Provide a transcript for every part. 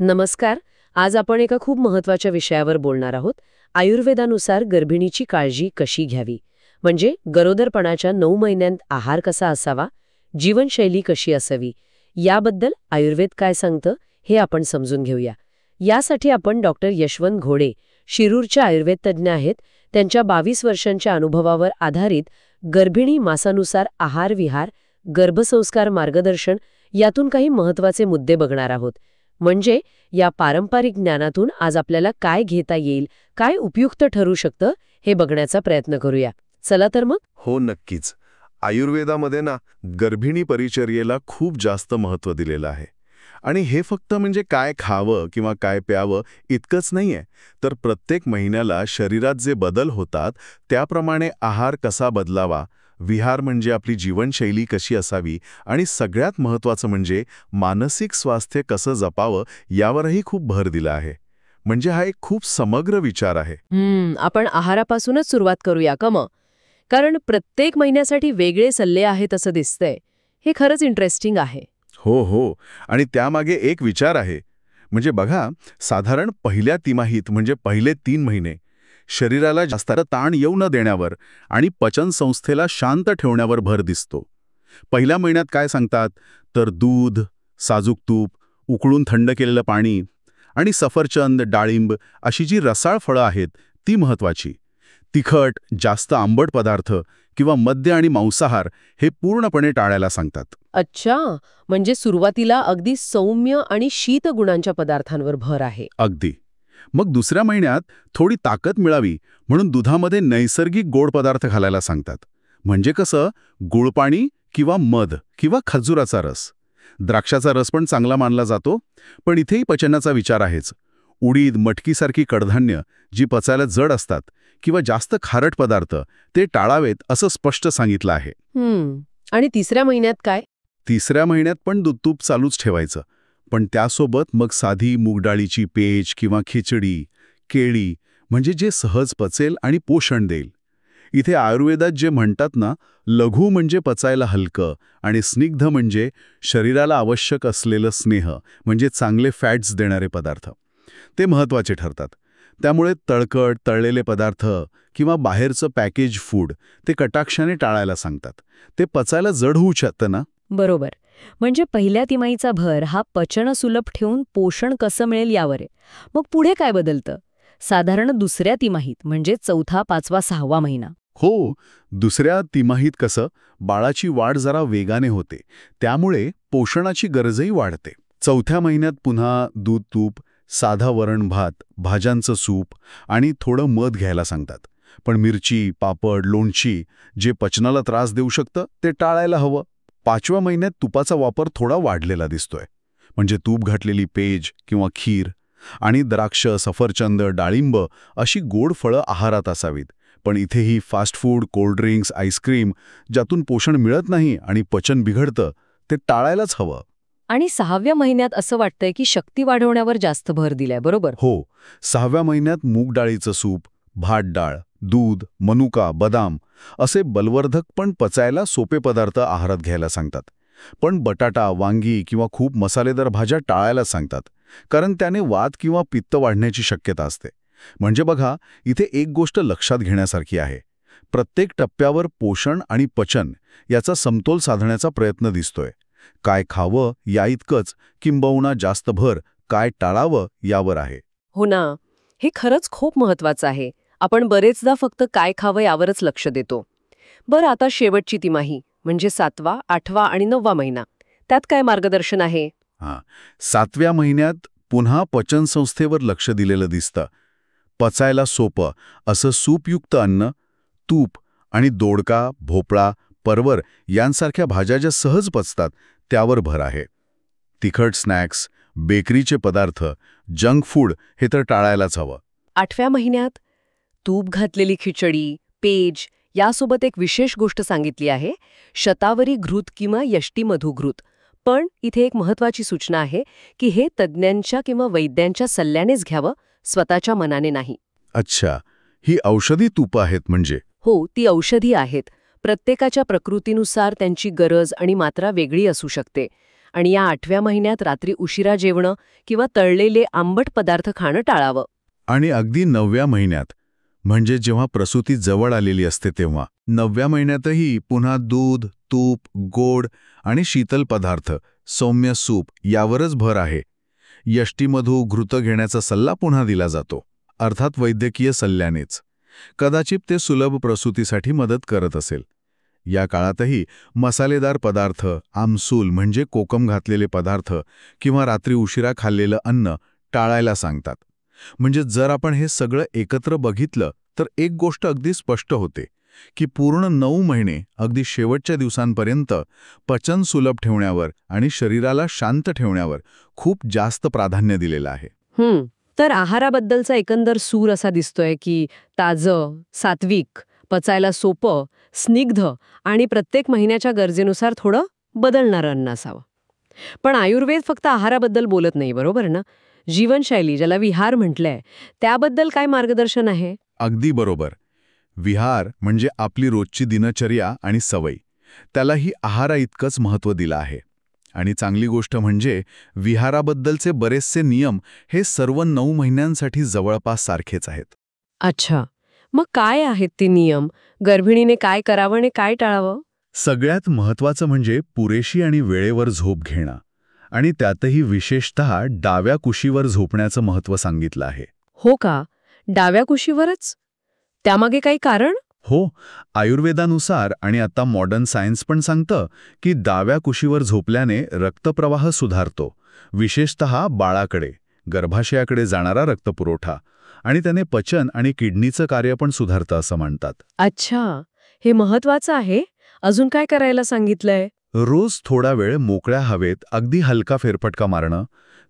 नमस्कार. आज आपण एका खूप महत्वाच्या विषयावर बोलणार आहोत. आयुर्वेदानुसार गर्भिणीची काळजी कशी घ्यावी, म्हणजे गरोदरपणाच्या 9 महिन्यांत आहार कसा असावा, जीवनशैली कशी असावी, याबद्दल आयुर्वेद काय सांगतं हे आपण समजून घेऊया. यासाठी आपण डॉक्टर यशवंत घोडे, शिरूरच्या आयुर्वेद तज्ज्ञ आहेत, त्यांच्या 22 वर्षांच्या अनुभवावर आधारित गर्भिणी मासानुसार आहार विहार, गर्भसंस्कार मार्गदर्शन यातून काही महत्वाचे मुद्दे बघणार आहोत. म्हणजे या पारंपरिक ज्ञानातून आज आपल्याला काय घेता येईल, काय उपयुक्त ठरू शकतं हे बघण्याचा प्रयत्न करूया. चला तर मग. हो, नक्कीच. आयुर्वेदामध्ये गर्भिणी परिचर्येला खूप जास्त महत्त्व दिलेलं आहे. आणि हे फक्त म्हणजे काय खावं किंवा काय प्यावं इतकंच नाहीये, तर प्रत्येक महिन्याला शरीरात जे बदल होतात त्याप्रमाणे आहार कसा बदलावा, विहार म्हणजे आपली जीवनशैली कशी असावी, आणि सगळ्यात महत्त्वाचं म्हणजे मानसिक स्वास्थ्य कसं जपावं यावरही खूप भर दिला आहे. म्हणजे हा एक खूप समग्र विचार आहे. आपण आहारापासूनच सुरुवात करूया का मग? कारण प्रत्येक महिन्यासाठी वेगळे सल्ले आहेत असं दिसतंय. हे खरंच इंटरेस्टिंग आहे. हो. आणि त्यामागे एक विचार आहे. म्हणजे बघा, साधारण पहिल्या तिमाहीत म्हणजे पहिले 3 महिने शरीराला जास्त ताण येऊ न देण्यावर आणि पचनसंस्थेला शांत ठेवण्यावर भर दिसतो. पहिल्या महिन्यात काय सांगतात, तर दूध, साजूक तूप, उकळून थंड केलेलं पाणी आणि सफरचंद, डाळिंब अशी जी रसाळ फळं आहेत ती महत्वाची. तिखट, जास्त आंबट पदार्थ किंवा मद्य आणि मांसाहार हे पूर्णपणे टाळायला सांगतात. अच्छा, म्हणजे सुरुवातीला अगदी सौम्य आणि शीत गुणांच्या पदार्थांवर भर आहे. अगदी. मग दुसऱ्या महिन्यात थोडी ताकद मिळावी म्हणून दुधामध्ये नैसर्गिक गोड पदार्थ घालायला सांगतात. म्हणजे कसं, गुळपाणी किंवा मध किंवा खजुराचा रस. द्राक्षाचा रस पण चांगला मानला जातो, पण इथेही पचनाचा विचार आहेच. उडीद, मटकीसारखी कडधान्य जी पचायला जड असतात किंवा जास्त खारट पदार्थ ते टाळावेत असं स्पष्ट सांगितलं आहे. आणि तिसऱ्या महिन्यात काय? तिसऱ्या महिन्यात पण दूध तूप चालूच ठेवायचं, पण त्यासोबत मग साधी मूगडाळीची पेज किंवा खिचडी, केळी, म्हणजे जे सहज पचेल आणि पोषण देईल. इथे आयुर्वेदात जे म्हणतात ना, लघु म्हणजे पचायला हलकं आणि स्निग्ध म्हणजे शरीराला आवश्यक असलेलं स्नेह, म्हणजे चांगले फॅट्स देणारे पदार्थ, ते महत्त्वाचे ठरतात. त्यामुळे तळकट, तळलेले पदार्थ किंवा बाहेरचं पॅकेज फूड ते कटाक्षाने टाळायला सांगतात. ते पचायला जड होऊ शकतं ना. बरोबर. म्हणजे पहिल्या तिमाहीचा भर हा पचनसुलभ ठेवून पोषण कसं मिळेल यावर आहे. मग पुढे काय बदलतं? साधारण दुसऱ्या तिमाहीत म्हणजे चौथा, 5वा, 6वा महिना. हो, दुसऱ्या तिमाहीत कसं बाळाची वाढ जरा वेगाने होते, त्यामुळे पोषणाची गरजही वाढते. चौथ्या महिन्यात पुन्हा दूध तूप, साधा वरण भात, भाज्यांचं सूप आणि थोडं मध घ्यायला सांगतात. पण मिरची, पापड, लोणची जे पचनाला त्रास देऊ शकतं ते टाळायला हवं. 5व्या महिन्यात तुपाचा वापर थोडा वाढलेला दिसतोय. म्हणजे तूप घातलेली पेज किंवा खीर आणि द्राक्ष, सफरचंद, डाळिंब अशी गोड फळं आहारात असावीत. पण इथेही फास्ट फूड, कोल्ड्रिंक्स, आईस्क्रीम ज्यातून पोषण मिळत नाही आणि पचन बिघडतं ते टाळायलाच हवं. आणि 6व्या महिन्यात असं वाटतंय की शक्ती वाढवण्यावर जास्त भर दिलाय, बरोबर? हो, 6व्या महिन्यात मूग डाळीचं सूप, भात डाळ, दूध, मनुका, बदाम असे बलवर्धक पण पचायला सोपे पदार्थ आहारात घ्यायला सांगतात. पण बटाटा, वांगी किंवा खूप मसालेदार भाज्या टाळायला सांगतात, कारण त्याने वात किंवा पित्त वाढण्याची शक्यता असते. म्हणजे बघा, इथे एक गोष्ट लक्षात घेण्यासारखी आहे. प्रत्येक टप्प्यावर पोषण आणि पचन याचा समतोल साधण्याचा प्रयत्न दिसतोय. काय खावं या इतकंच, किंबहुना जास्त भर काय टाळावं यावर आहे. हो ना, हे खरंच खूप महत्वाचं आहे. आपण बरेचदा फक्त काय खावं यावरच लक्ष देतो. बरं, आता शेवटची तिमाही म्हणजे 7वा, 8वा आणि 9वा महिना, त्यात काय मार्गदर्शन आहे? 7व्या महिन्यात पुन्हा पचनसंस्थेवर लक्ष दिलेलं दिसतं. पचायला सोपं असं सूपयुक्त अन्न, तूप आणि दोडका, भोपळा, परवर यांसारख्या भाज्या ज्या सहज पचतात त्यावर भर आहे. तिखट स्नॅक्स, बेकरीचे पदार्थ, जंक फूड हे तर टाळायलाच हवं. 8व्या महिन्यात तूप घातलेली खिचडी, पेज यासोबत एक विशेष गोष्ट सांगितली आहे, शतावरी घृत किंवा यष्टीमधू घृत. पण इथे एक महत्वाची सूचना आहे की हे तज्ज्ञांच्या किंवा वैद्यांच्या सल्ल्यानेच घ्यावं, स्वतःच्या मनाने नाही. अच्छा, ही औषधी तूपं आहेत म्हणजे? हो, ती औषधी आहेत. प्रत्येकाच्या प्रकृतीनुसार त्यांची गरज आणि मात्रा वेगळी असू शकते. आणि या 8व्या महिन्यात रात्री उशिरा जेवणं किंवा तळलेले आंबट पदार्थ खाणं टाळावं. आणि अगदी 9व्या महिन्यात, म्हणजे जेव्हा प्रसूती जवळ आलेली असते तेव्हा, 9व्या महिन्यातही पुन्हा दूध, तूप, गोड आणि शीतल पदार्थ, सौम्य सूप यावरच भर आहे. यष्टीमधू घृत घेण्याचा सल्ला पुन्हा दिला जातो, अर्थात वैद्यकीय सल्ल्यानेच. कदाचित ते सुलभ प्रसूतीसाठी मदत करत असेल. या काळातही मसालेदार पदार्थ, आमसूल म्हणजे कोकम घातलेले पदार्थ किंवा रात्री उशिरा खाल्लेलं अन्न टाळायला सांगतात. म्हणजे जर आपण हे सगळं एकत्र बघितलं तर एक गोष्ट अगदी स्पष्ट होते की पूर्ण 9 महिने अगदी शेवटच्या दिवसांपर्यंत पचन सुलभ ठेवण्यावर आणि शरीराला शांत ठेवण्यावर खूप जास्त प्राधान्य दिलेलं आहे. तर आहाराबद्दलचा एकंदर सूर असा दिसतोय की ताजं, सात्विक, पचायला सोपं, स्निग्ध आणि प्रत्येक महिन्याच्या गरजेनुसार थोडं बदलणारं अन्न असावं. पण आयुर्वेद फक्त आहाराबद्दल बोलत नाही, बरोबर ना? जीवनशैली, ज्याला विहार म्हटलंय, त्याबद्दल काय मार्गदर्शन आहे? अगदी बरोबर. विहार म्हणजे आपली रोजची दिनचर्या आणि सवय. त्यालाही आहाराइतकंच महत्त्व दिलं आहे. आणि चांगली गोष्ट म्हणजे विहाराबद्दलचे बरेचसे नियम हे सर्व 9 महिन्यांसाठी जवळपास सारखेच आहेत. अच्छा, मग काय आहेत ते नियम? गर्भिणीने काय करावं आणि काय टाळावं? सगळ्यात महत्त्वाचं म्हणजे पुरेशी आणि वेळेवर झोप घेणं. आणि त्यातही विशेषतः डाव्या कुशीवर झोपण्याचं महत्त्व सांगितलं आहे. हो का? डाव्या कुशीवरच? त्यामागे काही कारण? हो, आयुर्वेदानुसार आणि आता मॉडर्न सायन्स पण सांगतं की डाव्या कुशीवर झोपल्याने रक्तप्रवाह सुधारतो, विशेषतः बाळाकडे, गर्भाशयाकडे जाणारा रक्तपुरवठा, आणि त्याने पचन आणि किडनीचं कार्य पण सुधारतं असं म्हणतात. अच्छा, हे महत्वाचं आहे. अजून काय करायला सांगितलंय? रोज थोडा वेळ मोकळ्या हवेत अगदी हलका फेरफटका मारणं,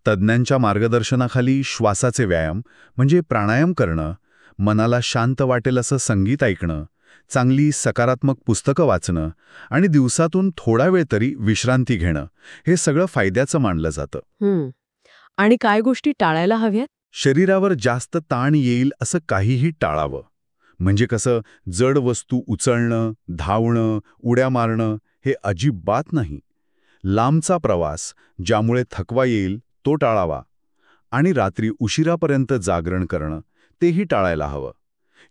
तज्ज्ञांच्या मार्गदर्शनाखाली श्वासाचे व्यायाम म्हणजे प्राणायाम करणं, मनाला शांत वाटेल असं संगीत ऐकणं, चांगली सकारात्मक पुस्तकं वाचणं आणि दिवसातून थोडा वेळ तरी विश्रांती घेणं, हे सगळं फायद्याचं मानलं जातं. आणि काय गोष्टी टाळायला हव्यात? शरीरावर जास्त ताण येईल असं काहीही टाळावं. म्हणजे कसं, जड वस्तू उचलणं, धावणं, उड्या मारणं हे अजिबात नाही. लांबचा प्रवास, ज्यामुळे थकवा येईल, तो टाळावा. आणि रात्री उशिरापर्यंत जागरण करणं, तेही टाळायला हवं.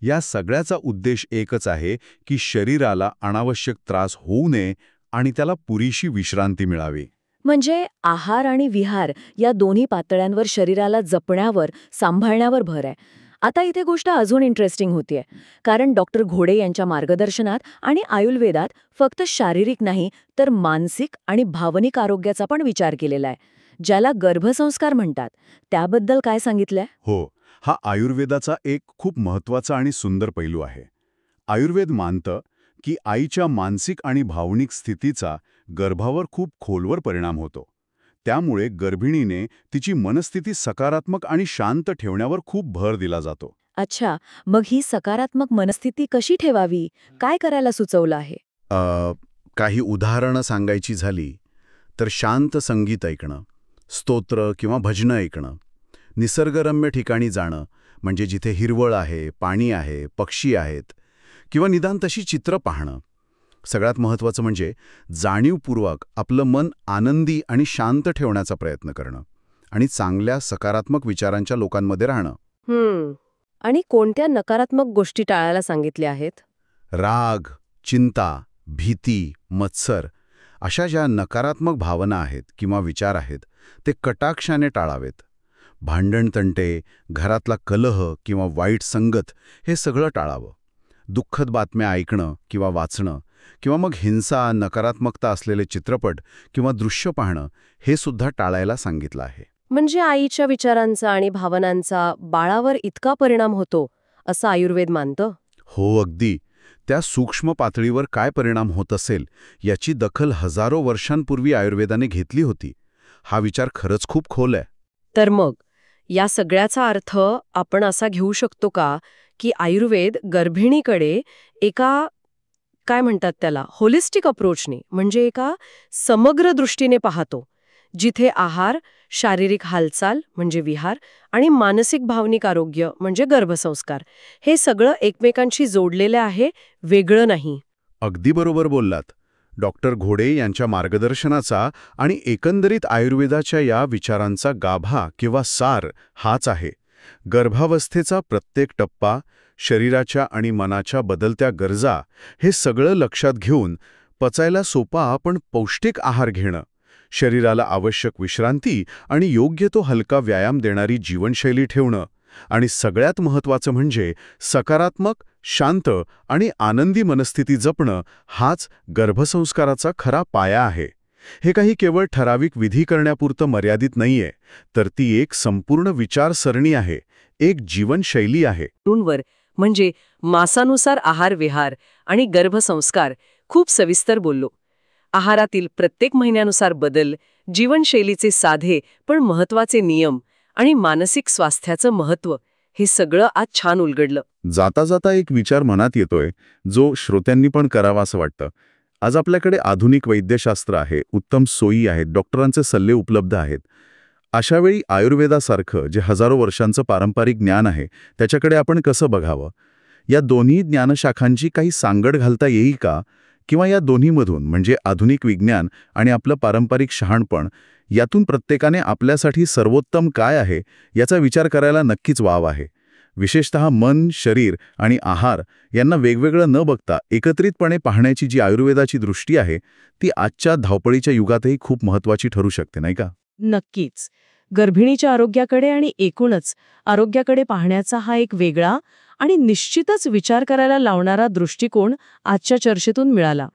या सगळ्याचा उद्देश एकच आहे की शरीराला अनावश्यक त्रास होऊ नये आणि त्याला पुरेशी विश्रांती मिळावी. म्हणजे आहार आणि विहार या दोन्ही पातळ्यांवर शरीराला जपण्यावर, सांभाळण्यावर भर आहे. आता इथे गोष्ट अजून इंटरेस्टिंग होतीये, कारण डॉक्टर घोडे यांच्या मार्गदर्शनात आणि आयुर्वेदात फक्त शारीरिक नाही तर मानसिक आणि भावनिक आरोग्याचा पण विचार केलेला आहे, ज्याला गर्भसंस्कार म्हणतात. त्याबद्दल काय सांगितलंय? हो, हा आयुर्वेदाचा एक खूप महत्त्वाचा आणि सुंदर पैलू आहे. आयुर्वेद मानतं की आईच्या मानसिक आणि भावनिक स्थितीचा गर्भावर खूप खोलवर परिणाम होतो. त्यामुळे गर्भिणीने तिची मनस्थिती सकारात्मक आणि शांत ठेवण्यावर खूप भर दिला जातो. अच्छा, मग ही सकारात्मक मनस्थिती कशी ठेवावी? काय करायला सुचवलं आहे? काही उदाहरणं सांगायची झाली तर शांत संगीत ऐकणं, स्तोत्र किंवा भजनं ऐकणं, निसर्गरम्य ठिकाणी जाणं, म्हणजे जिथे हिरवळ आहे, पाणी आहे, पक्षी आहेत, किंवा निदान तशी चित्र पाहणं. सगळ्यात महत्त्वाचं म्हणजे जाणीवपूर्वक आपलं मन आनंदी आणि शांत ठेवण्याचा प्रयत्न करणं आणि चांगल्या सकारात्मक विचारांच्या लोकांमध्ये राहणं. आणि कोणत्या नकारात्मक गोष्टी टाळायला सांगितल्या आहेत? राग, चिंता, भीती, मत्सर अशा ज्या नकारात्मक भावना आहेत किंवा विचार आहेत ते कटाक्षाने टाळावेत. भांडणतंटे, घरातला कलह किंवा वाईट संगत हे सगळं टाळावं. दुःखद बातम्या ऐकणं किंवा वाचणं किंवा मग हिंसा, नकारात्मकता असलेले चित्रपट किंवा दृश्य पाहणं हे सुद्धा टाळायला सांगितलं आहे. म्हणजे आईच्या विचारांचा आणि भावनांचा बाळावर इतका परिणाम होतो असं आयुर्वेद मानतं? हो, अगदी. त्या सूक्ष्म पातळीवर काय परिणाम होत असेल याची दखल हजारो वर्षांपूर्वी आयुर्वेदाने घेतली होती. हा विचार खरंच खूप खोल आहे. तर मग या सगळ्याचा अर्थ आपण असा घेऊ शकतो का की आयुर्वेद गर्भिणीकडे एका, काय म्हणतात त्याला, होलिस्टिक अप्रोचने, म्हणजे एका समग्र दृष्टीने पाहतो, जिथे आहार, शारीरिक हालचाल म्हणजे विहार आणि मानसिक भावनिक आरोग्य म्हणजे गर्भसंस्कार हे सगळं एकमेकांशी जोडलेलं आहे, वेगळं नाही? अगदी बरोबर बोललात. डॉक्टर घोडे यांच्या मार्गदर्शनाचा आणि एकंदरीत आयुर्वेदाच्या या विचारांचा गाभा किंवा सार हाच आहे. गर्भावस्थेचा प्रत्येक टप्पा, शरीराच्या आणि मनाच्या बदलत्या गरजा, हे सगळं लक्षात घेऊन पचायला सोपा पण पौष्टिक आहार घेणं, शरीराला आवश्यक विश्रांती आणि योग्य तो हलका व्यायाम देणारी जीवनशैली ठेवणं, आणि सगळ्यात महत्त्वाचं म्हणजे सकारात्मक, शांत आणि आनंदी मनस्थिती जपणं, हाच गर्भसंस्काराचा खरा पाया आहे. हे काही केवळ ठराविक विधी करण्यापुरतं मर्यादित नाहीये, तर ती एक संपूर्ण विचारसरणी आहे, एक जीवनशैली आहे. वर म्हणजे मासानुसार आहार विहार आणि गर्भसंस्कार खूप सविस्तर बोललो. आहारातील प्रत्येक महिन्यानुसार बदल, जीवनशैलीचे साधे पण महत्वाचे नियम आणि मानसिक स्वास्थ्याचं महत्त्व, हे सगळं आज छान उलगडलं. जाता जाता एक विचार मनात येतोय, जो श्रोत्यांनी पण करावा असं वाटतं. आज आपल्याकडे आधुनिक वैद्यशास्त्र आहे, उत्तम सोयी आहेत, डॉक्टरांचे सल्ले उपलब्ध आहेत. अशावेळी आयुर्वेदासारखं जे हजारो वर्षांचं पारंपरिक ज्ञान आहे, त्याच्याकडे आपण कसं बघावं? या दोन्ही ज्ञानशाखांची काही सांगड घालता येईल का? किंवा या दोन्हीमधून म्हणजे आधुनिक विज्ञान आणि आपलं पारंपरिक शहाणपण, यातून प्रत्येकाने आपल्यासाठी सर्वोत्तम काय आहे याचा विचार करायला नक्कीच वाव आहे. विशेषतः मन, शरीर आणि आहार यांना वेगवेगळं न बघता एकत्रितपणे पाहण्याची जी आयुर्वेदाची दृष्टी आहे, ती आजच्या धावपळीच्या युगातही खूप महत्त्वाची ठरू शकते, नाही का? नक्कीच. गर्भिणीच्या आरोग्याकडे आणि एकूणच आरोग्याकडे पाहण्याचा हा एक वेगळा आणि निश्चितच विचार करायला लावणारा दृष्टिकोन आजच्या चर्चेतून मिळाला.